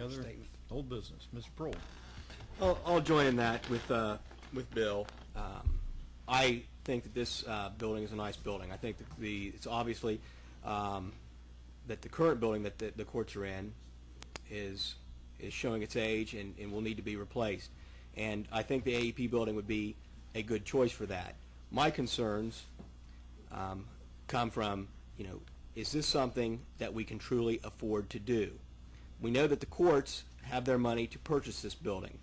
other old business? Mr. Prohl. I'll join in that with Bill. I think that this building is a nice building. I think that it's obviously that the current building that the courts are in is showing its age and will need to be replaced. And I think the AEP building would be a good choice for that. My concerns come from, is this something that we can truly afford to do? We know that the courts have their money to purchase this building,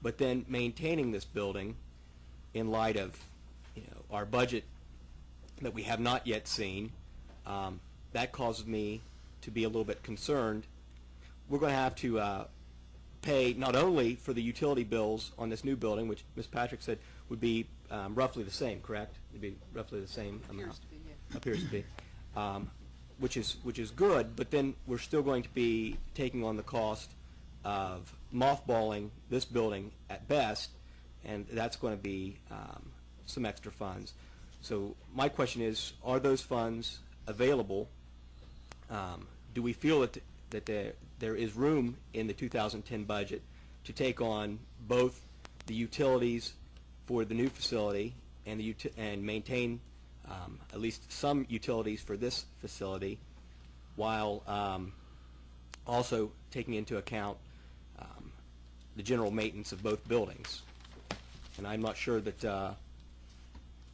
but then maintaining this building in light of our budget that we have not yet seen, that causes me to be a little bit concerned. We're going to have to pay not only for the utility bills on this new building, which Ms. Patrick said would be roughly the same, correct? It'd be roughly the same amount. Appears to be, which is good, but then we're still going to be taking on the cost of mothballing this building at best, and that's going to be some extra funds. So my question is, are those funds available? Do we feel that there is room in the 2010 budget to take on both the utilities for the new facility and maintain at least some utilities for this facility, while also taking into account the general maintenance of both buildings? And I'm not sure that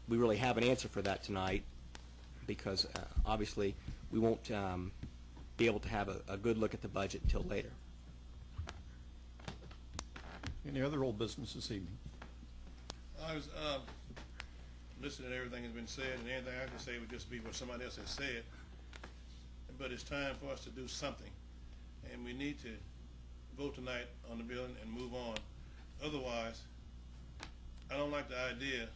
we really have an answer for that tonight, because obviously we won't be able to have a good look at the budget until later. Any other old business this evening? I was listening to everything that's been said, and anything I can say would just be what somebody else has said. But it's time for us to do something, and we need to vote tonight on the building and move on. Otherwise, I don't like the idea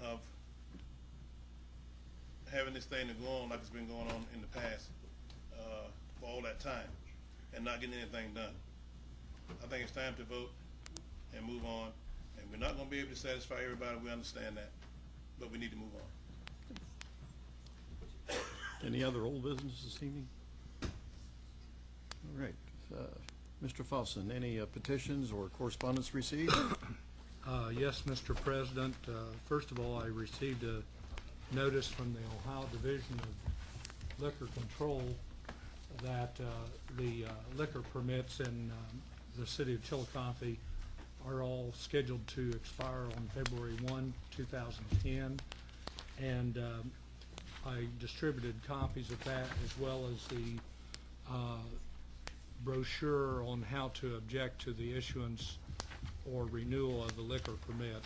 of having this thing to go on like it's been going on in the past for all that time and not getting anything done. I think it's time to vote and move on, and we're not going to be able to satisfy everybody. We understand that, but we need to move on. Any other old business this evening? All right. Mr. Fawson, any petitions or correspondence received? Yes, Mr. President. First of all, I received a notice from the Ohio Division of Liquor Control that the liquor permits in the city of Chillicothe are all scheduled to expire on February 1, 2010, and I distributed copies of that, as well as the brochure on how to object to the issuance or renewal of the liquor permit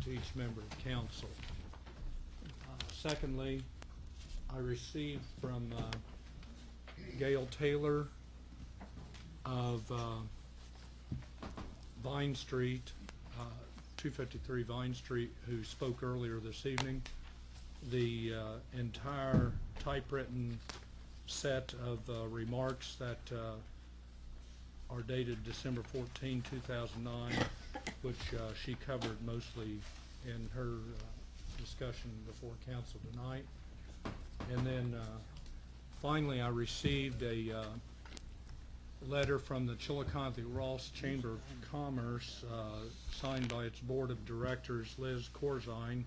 to each member of council. Secondly, I received from Gail Taylor of Vine Street, 253 Vine Street, who spoke earlier this evening, the entire typewritten set of remarks that are dated December 14, 2009, which she covered mostly in her discussion before council tonight. And then finally, I received a letter from the Chillicothe Ross Chamber of Commerce, signed by its board of directors, Liz Corzine,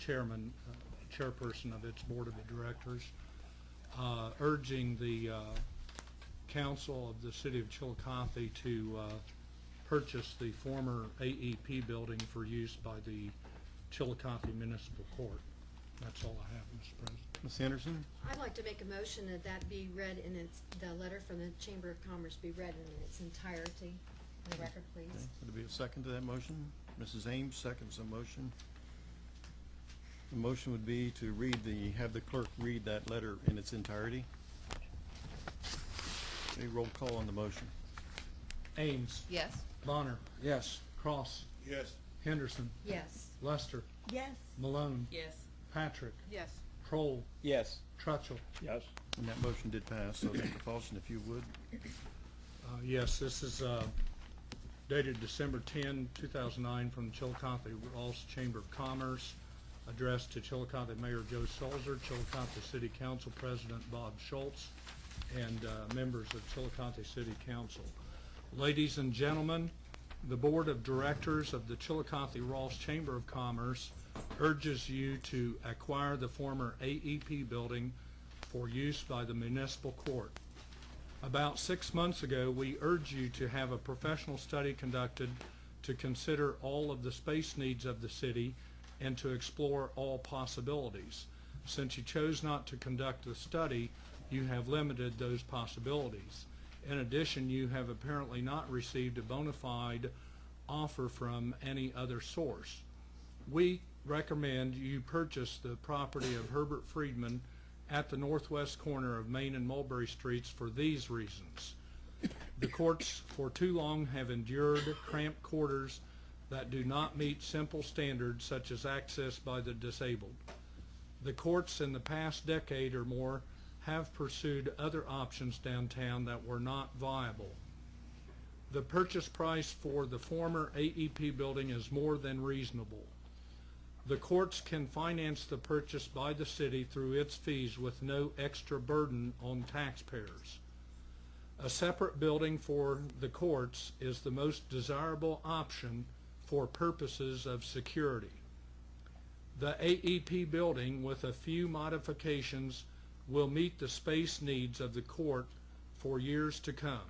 chairperson of its board of directors, urging the council of the city of Chillicothe to purchase the former AEP building for use by the Chillicothe Municipal Court. That's all I have, Mr. President. Ms. Anderson? I'd like to make a motion that be read in the letter from the Chamber of Commerce be read in its entirety. For the record, please. Okay. Would there be a second to that motion? Mrs. Ames seconds the motion. The motion would be to have the clerk read that letter in its entirety. A roll call on the motion. Ames. Yes. Bonner. Yes. Cross. Yes. Henderson. Yes. Lester. Yes. Malone. Yes. Patrick. Yes. Kroll. Yes. Trutchell. Yes. And that motion did pass. So Mr. Fawson, if you would. Yes, this is dated December 10, 2009, from the Chillicothe Ross Chamber of Commerce, addressed to Chillicothe Mayor Joe Sulzer, Chillicothe City Council President Bob Schultz, and members of Chillicothe City Council. Ladies and gentlemen, the Board of Directors of the Chillicothe Ross Chamber of Commerce urges you to acquire the former AEP building for use by the municipal court. About 6 months ago, we urged you to have a professional study conducted to consider all of the space needs of the city and to explore all possibilities. Since you chose not to conduct the study, you have limited those possibilities. In addition, you have apparently not received a bona fide offer from any other source. We recommend you purchase the property of Herbert Friedman at the northwest corner of Main and Mulberry Streets for these reasons. The courts for too long have endured cramped quarters that do not meet simple standards such as access by the disabled. The courts in the past decade or more have pursued other options downtown that were not viable. The purchase price for the former AEP building is more than reasonable. The courts can finance the purchase by the city through its fees with no extra burden on taxpayers. A separate building for the courts is the most desirable option for purposes of security. The AEP building, with a few modifications, will meet the space needs of the court for years to come.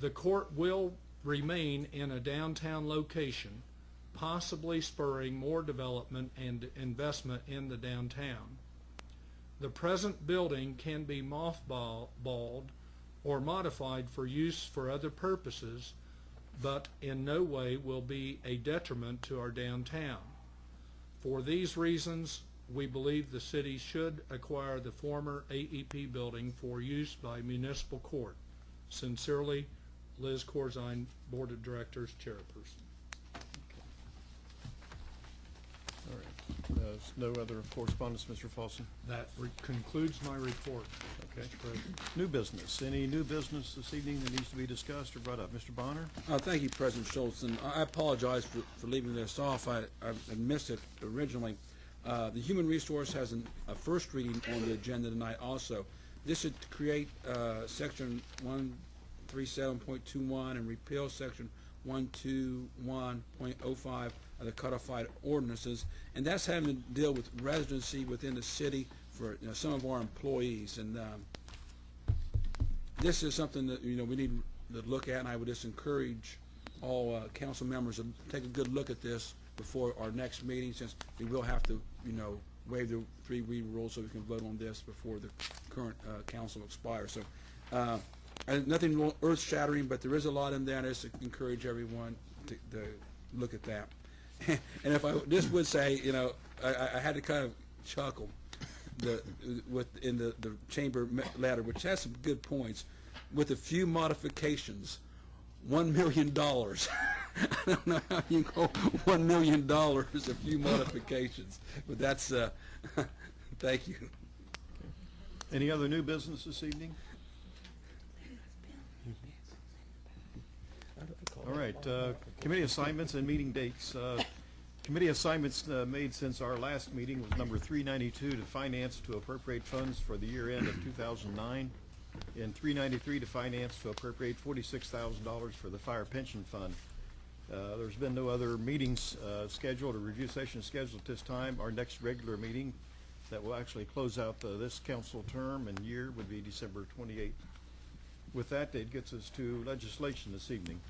The court will remain in a downtown location, possibly spurring more development and investment in the downtown. The present building can be mothballed or modified for use for other purposes, but in no way will be a detriment to our downtown. For these reasons, we believe the city should acquire the former AEP building for use by municipal court. Sincerely, Liz Corzine, Board of Directors, Chairperson. All right. There's no other correspondence, Mr. Folsom? That concludes my report, Okay. Mr. President. New business. Any new business this evening that needs to be discussed or brought up? Mr. Bonner? Thank you, President Schultz, and I apologize for leaving this off. I missed it originally. The Human Resource has a first reading on the agenda tonight also. This should create Section 137.21 and repeal Section 121.05 of the codified ordinances, and that's having to deal with residency within the city for some of our employees. And this is something that we need to look at, and I would just encourage all council members to take a good look at this before our next meeting, since we will have to waive the 3-read rule so we can vote on this before the current council expires. So nothing earth-shattering, but there is a lot in there, and I just encourage everyone to look at that. And if I just would say, I had to kind of chuckle in the chamber letter, which has some good points, with a few modifications. $1 million. I don't know how you can go $1 million, a few modifications, but that's thank you. Any other new business this evening? All right, committee assignments and meeting dates. Committee assignments made since our last meeting was number 392 to finance to appropriate funds for the year end of 2009, and 393 to finance to appropriate $46,000 for the fire pension fund. There's been no other meetings scheduled or review sessions scheduled at this time. Our next regular meeting that will actually close out this council term and year would be December 28th. With that, it gets us to legislation this evening.